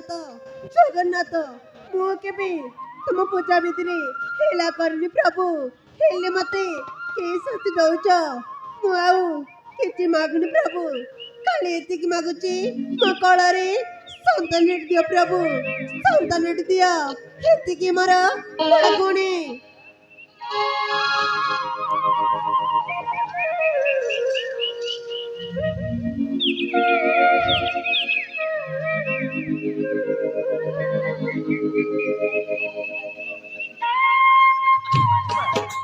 ଜଗନ୍ନାଥ ଜଗନ୍ନାଥ ମୁଁ କେବେ ତୁମ ପୂଜା ବିଧିରେ ହେଳା କରିନି ପ୍ରଭୁ। ହେଲେ ମତେ କି ଶାସ୍ତି ଦଉଛ? ମୁଁ ଆଉ କିଛି ମାଗୁନି ପ୍ରଭୁ, ଖାଲି ଏତିକି ମାଗୁଛି ମୋ କଳରେ ସନ୍ତାନ ଦିଅ ପ୍ରଭୁ, ସନ୍ତାନ ଦିଅ, ଏତିକି ମୋର ମାଗୁଣି।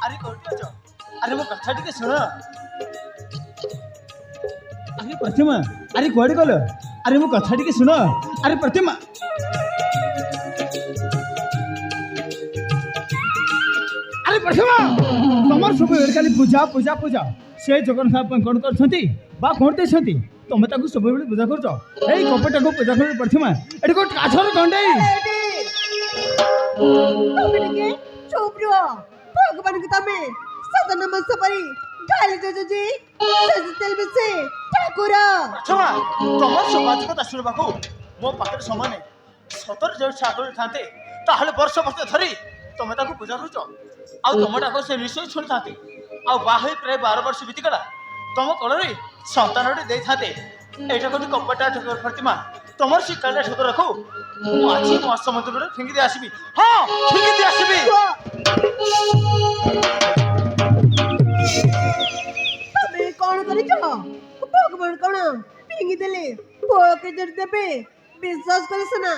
अरे कोठी अछ? अरे मो कथा टिके सुन। अरे प्रतिमा, अरे कोडी गल? अरे मो कथा टिके सुन। अरे प्रतिमा, अरे प्रतिमा, तमर सब खाली पूजा पूजा पूजा। से जगन्नाथ कोन करछंती बा कोन देछंती? तमे ताकू सब बेले पूजा करछ। एई कपटा को पूजा कर प्रतिमा। एडी को काछर गंडेई। तमे टिके चुप रहो। भगवान को तमे सदा नमस्ते परी ढाली दो जी तेल बिसे ठाकुर। क्षमा तमर समाज को दर्शन बाकू मो पाखरे समान सतर जो ठाकुर थाते ताहले वर्ष वर्ष धरी तमे ताकू पूजा करछ। आ तमटा को से निश्चय छोड़ थाते। आ बाहे प्राय 12 वर्ष बीती गला तम कलरे संतानटी दे थाते। एटा कोठी कपटा ठाकुर प्रतिमा तमर शिकाले ठाकुर रखो। मु आछि मो समुद्र रे फिंगी दे आसीबी। हां फिंगी दे आसीबी। तमे कोन करिछ? भगवान कोन पिंगी देले पोके जर देबे विश्वास करस ना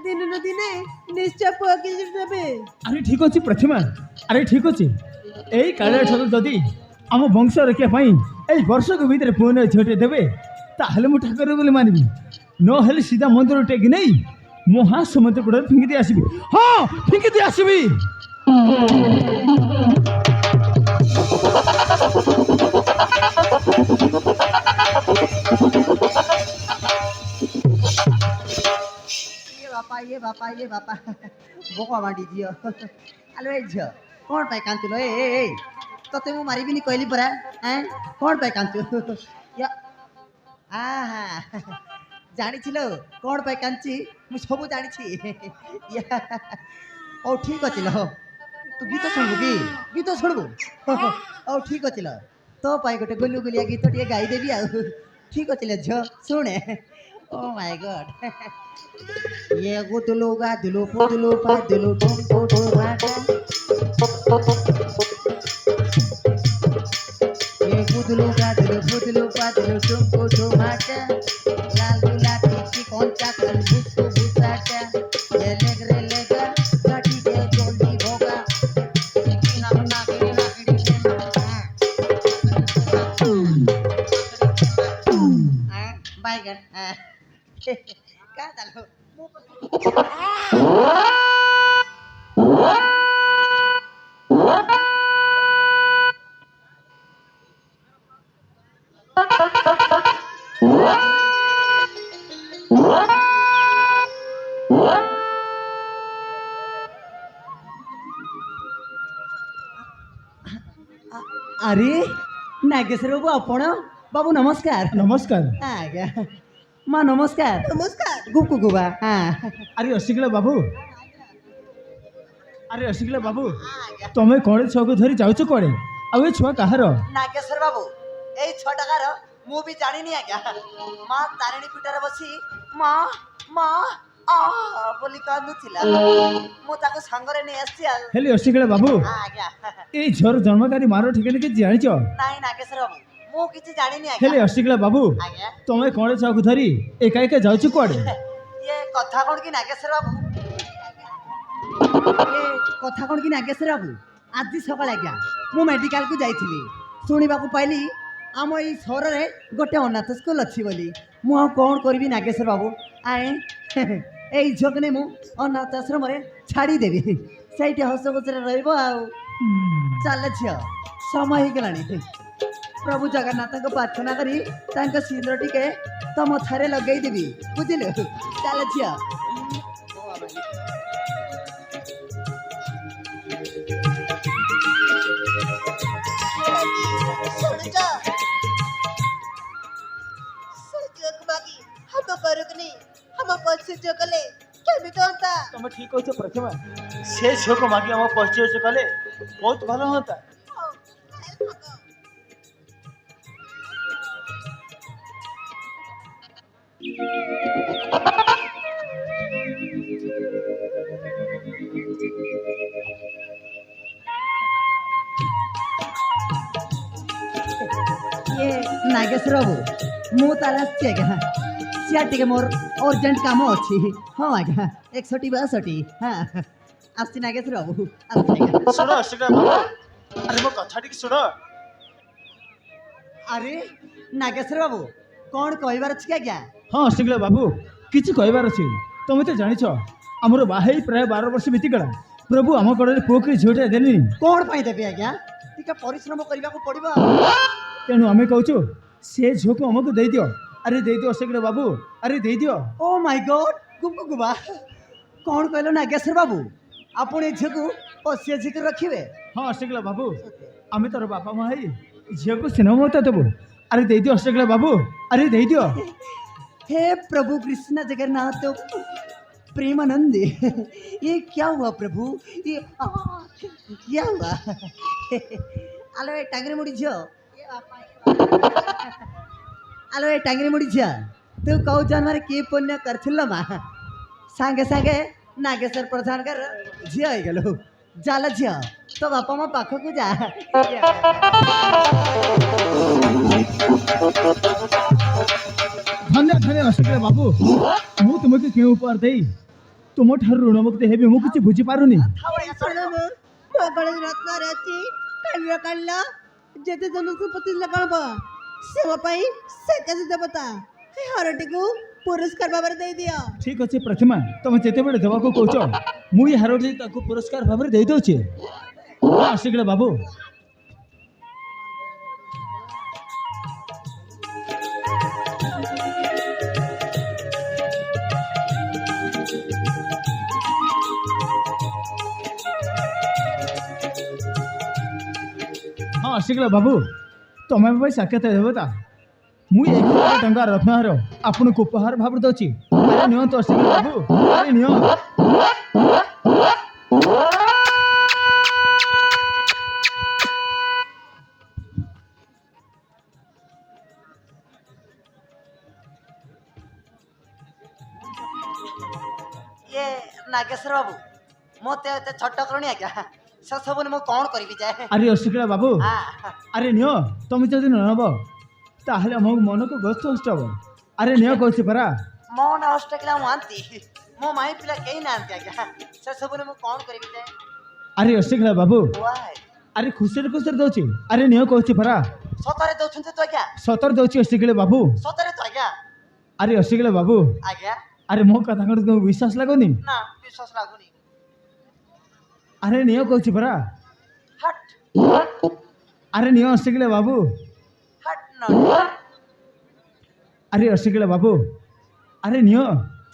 दिन न दिने निश्चय पोके जर देबे। अरे ठीक अछि प्रतिमा, अरे ठीक अछि। एई काले ठाकुर जदी हम वंश रखिया पई एई वर्ष को भीतर पुणे छोटे देबे ताहले मु ठाकुर बोली मानिबी। न हेले सीधा मंदिर टेकी नहीं मोहा समुद्र गुड़ फिंगी दे आसीबी। हां फिंगी दे आसीबी। ये बापा बोका बांटी जियो। आलो ए झियो कोन पाई कांतिलो? ए तते मु मारिबी नि कहली परा। हैं कोन पाई कांतु? या आहा जानी छिलो कोन पाई कांची? मु सब जानी छी। या ओ ठीक अछिलो तू गीत सुनबू की? गीत सुनबू? ओ ठीक अछिलो तो पाई गोटे गुलु गुलिया गीत टिके गाई देबी आ। ठीक अछिलो झियो सुने। ओ माय गॉड ये गुदलू गादलू पुदलू पादलू टुम टुटू माटा। ये गुदलू गादलू पुदलू पादलू टुम टुटू माटा। लाल गुलाबी की कौनचा कर भुसु भुसाटा। ये लेगरे लेगर गाड़ी के जोली भोगा। ना ना के बाइगन का दालो अरे नागेश्वर बाबू आपण बाबू नमस्कार। नमस्कार। आज्ञा माँ नमस्कार। नमस्कार। गुपु गुबा। हाँ अरे असिकला बाबू, अरे असिकला बाबू तमे कोणे छको धरी जाउछ कोणे? आ ए छुआ काहार? नागेश्वर बाबू एई 6 टकार मु भी जानी नहीं आज्ञा। माँ तारिणी पीठर बसी माँ माँ आ बोली कांदु थिला मु ताको संगरे नै आसी आ। हेले असिकला बाबू आज्ञा ए झर जन्मकारी मारो ठिकाने के जानिछ? नहीं नागेश्वर बाबू मु किछि जानी नहीं आज्ञा। हेले असिकला बाबू आज्ञा तमे कोणे छको धरी एका एका जाउछ कोणे? ये कथा कोन की नागेश्वर बाबू? ये कथा कोन की नागेश्वर बाबू? आज सकाळ आज्ञा मु मेडिकल को जाइथिली सुनिबा को पाइली आम ई सहर रे गोटे अनाथ स्कूल अछि बोली। मु कोन करबी नागेश्वर बाबू? आए ए झोकने मु अनाथ आश्रम रे छाड़ी देबी। सेठी हस खुसरे रहइबो आ। चल छियो समय ही गलानी। प्रभु जगन्नाथ को प्रार्थना करी तांको सिंदूर टिके तम थारे लगई देबी बुझिले। चल छियो हम करुकनी हम पछ जो कले ঠিক আছে প্রথমে সে ঝিওকে মাগি আমার পরিচয় কলে বহুত ভালো হতা। ये नागेश्वर बाबू मु तार आसी आज्ञा सियार टिके मोर अर्जेंट काम अच्छी हाँ आज्ञा 162 हाँ आसी नागेश्वर बाबू आसी आज्ञा ଶୁଣ ଅଶୋକ ବାବୁ ଆରେ ମୋ କଥା ଟିକେ ଶୁଣ। अरे नागेश्वर बाबू कौन कहबार अछि आज्ञा ହଁ ଅଶୋକ ବାବୁ କିଛି କହିବାର ଅଛି। ତମେ ତ ଜାଣିଛ ଆମର ବାହା ହେଇ ପ୍ରାୟ 12 ବର୍ଷ ବିତିଗଲା। ପ୍ରଭୁ ଆମ କଡ଼ରେ ପୁଅକୁ ଝିଅଟେ ଦେଲେନି। कौन पाई देबे आज्ञा टिके परिश्रम करबा को पड़िबो ତେଣୁ ଆମେ କହୁଛୁ ସେ ଝିଅକୁ ଆମକୁ ଦେଇଦିଅ। ଆରେ ଦେଇଦିଅ ଅଶୋକ ବାବୁ, ଆରେ ଦେଇଦିଅ। ओ माय गॉड गुबु गुबा कौन कहलो नागेश्वर बाबू आपण ए झियो को पसिया झिक रखिबे ହଁ ଅଶୋକ ବାବୁ ଆମେ ତୋର ବାପା ମା ହେଇ ଝିଅକୁ ସ୍ନେହ ମମତା ଦେବୁ। ଆରେ ଦେଇଦିଅ ଅଶୋକ ବାବୁ, ଆରେ ଦେଇଦିଅ। हे प्रभु कृष्ण जगन्नाथ प्रेमानंद ये क्या हुआ प्रभु ये क्या हुआ आलो ए टांगरे मुड़ी झियो आलो ए टांगरे मुड़ी झियो तू कहू जन्म के पुण्य करथिल मा सांगे सांगे नागेश्वर प्रधान कर झियो हो गेलो जाला झियो तो बापा मा पाख को जा ଧନ୍ୟ ଧନ୍ୟ ଅଶୋକ ବାବୁ ମୁଁ ତୁମକୁ କେଉଁ ଉପହାର ଦେଇ ତୁମଠାରୁ ଋଣମୁକ୍ତ ହେବି ମୁଁ କିଛି ବୁଝିପାରୁନି। ଶୁଣ ମୋ ଗଳରେ ରତ୍ନରେ ଅଛି କାଲିର କାଲିଲ ଯେତେ ଜନ ସମ୍ପତ୍ତି କଣବ ସେ ମୋ ପାଇଁ ସେକାଶ ଦେବତା ଏ ହାରଟିକୁ ପୁରସ୍କାର ଭାବରେ ଦେଇଦିଅ। ଠିକ ଅଛି ପ୍ରତିମା ତମେ ଯେତେବେଳେ ଦେବାକୁ କହୁଛ ମୁଁ ଏ ହାରଟି ତାକୁ ପୁରସ୍କାର ଭାବରେ ଦେଇଦେଉଛି। ହଁ ଅଶୋକ ବାବୁ ହଁ ଅଶୋକ ବାବୁ ତମେ ମୋ ପାଇଁ ସାକ୍ଷାତ ଦେବତା ମୁଁ 1,000 ଟଙ୍କା ରତ୍ନହାର ଆପଣଙ୍କୁ ଉପହାର ଭାବରେ ଦେଉଛି। ଆରେ ନିଅନ୍ତୁ ଅଶୋକ ବାବୁ, ଆରେ ନିଅ। ये नागेश्वर बाबू मते एते छोट करणी आज्ञा से सब मु कौन करबी जाए ଆରେ ଅଶୋକ ବାବୁ हाँ ଆରେ ନିଅ ତମେ ଯଦି ନ ନେବ ତାହେଲେ ମୋ ମନକୁ ଗସ୍ତ ହବ। ଆରେ ନିଅ କହୁଛି ପରା। मौन अष्टकला मानती मो माई पिला केही नांती आज्ञा से सब मु कौन करबी जाए ଆରେ ଅଶୋକ ବାବୁ वाय ଆରେ ଖୁସିରେ ଖୁସିରେ ଦଉଛି। ଆରେ ନିଅ କହୁଛି ପରା। सतरे दउछन्ते तो आज्ञा ସତରେ ଦଉଛି ଅଶୋକ ବାବୁ। सतरे तो आज्ञा ଆରେ ଅଶୋକ ବାବୁ आज्ञा ଆରେ ମୋ କଥା କଣ ତୁମକୁ ବିଶ୍ୱାସ ଲାଗୁନି? ना विश्वास लागुनी ଆରେ ନିଅ କହୁଛି ପରା। हट ଆରେ ନିଅ ଅଶୋକ ବାବୁ। हट न ଆରେ ଅଶୋକ ବାବୁ ଆରେ ନିଅ।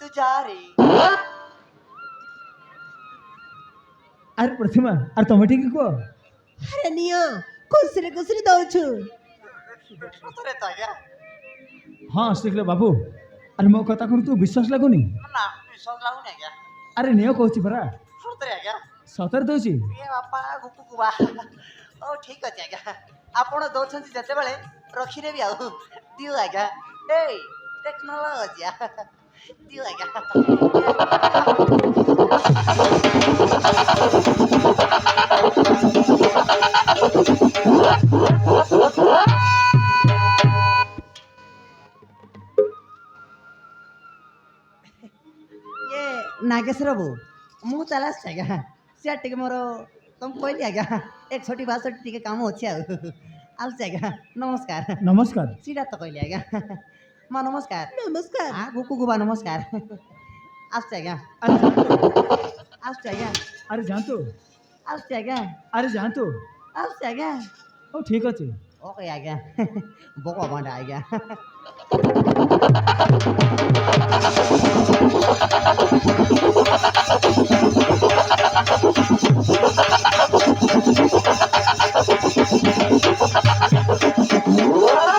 तू जा रे ଆରେ ପ୍ରତିମା ଆରେ ତମେ ଟିକେ କୁହ। ଆରେ ନିଅ ଖୁସିରେ ଖୁସିରେ ଦଉଛୁ। सतरे तो आज्ञा ହଁ ଅଶୋକ ବାବୁ ଆରେ ମୋ କଥା କଣ ତୁ ବିଶ୍ୱାସ ଲାଗୁନି? ना विश्वास लागुनी आज्ञा ଆରେ ନିଅ କହୁଛି ପରା। सतरे आज्ञा ସତରେ ଦଉଛି। ए बापा गुपु गुबा ओ ठीक अछि आज्ञा आपण दउछन्ती जते बेले रखी नेबी आउ दिउ आज्ञा ए टेक्नोलॉजी दिउ आज्ञा ये नागेश्वर बाबू मु तलाश आज्ञा सिया टिके मोर तुम कहली आज्ञा 162 टिके काम अछि आउ आज्ञा नमस्कार ନମସ୍କାର। सीधा तो कहली आज्ञा मां नमस्कार ନମସ୍କାର। हाँ गुकु गुबा नमस्कार आज्ञा ଆରେ ଯାଆନ୍ତୁ आज्ञा ଆରେ ଯାଆନ୍ତୁ आज्ञा ଆରେ ଯାଆନ୍ତୁ। आज्ञा ହଉ ଠିକ ଅଛି। ओके आज्ञा बोको बांडा आज्ञा